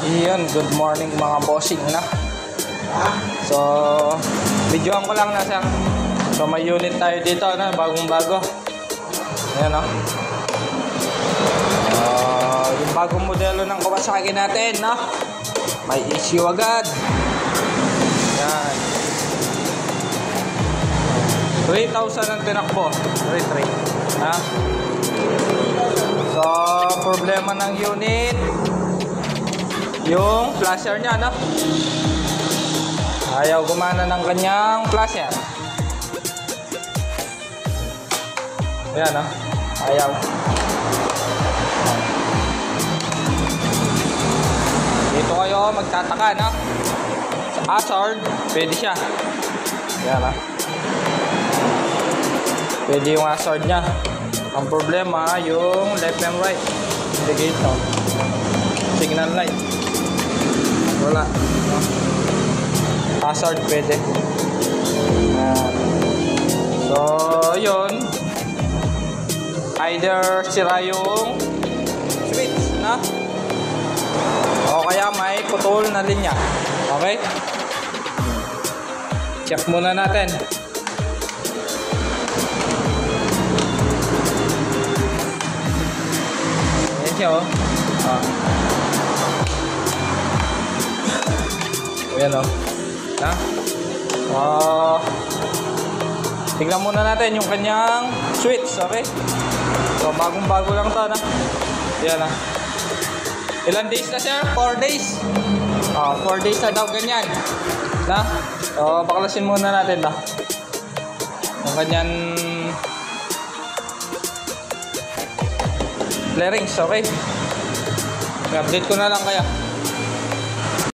Iyon, good morning mga bossing na. So, videoan ko lang na siya. So, may unit tayo dito na bagong-bago. Ayan o. Yung bagong modelo ng Kawasaki natin, no? May issue agad. Ayan. 3,000 ang tinakbo. 3,300. Ha? So, problema ng unit, yung flasher niya, no? Ayaw gumana ng kanyang flasher. Ayan, no? Ayaw. Dito kayo magtataka, no? Sa Hazard, pwede siya. Ayan, no? Pwede yung Hazard niya. Ang problema, yung left and right indicator, signal light, wala, no? Hazard pwede. So yun, either sira yung switch, na o kaya may putol na linya. Okay, check muna natin. Siya, oh. Ayan, oh. Na? Tingnan muna natin yung kanyang switch, okay? So, bagong-bago lang to, na? Ayan, ah. Ilan days na siya? 4 days. 4 days na daw ganyan. Na? So, baklasin muna natin, na? Yung kanyang bearings, okay? I-update ko na lang kaya.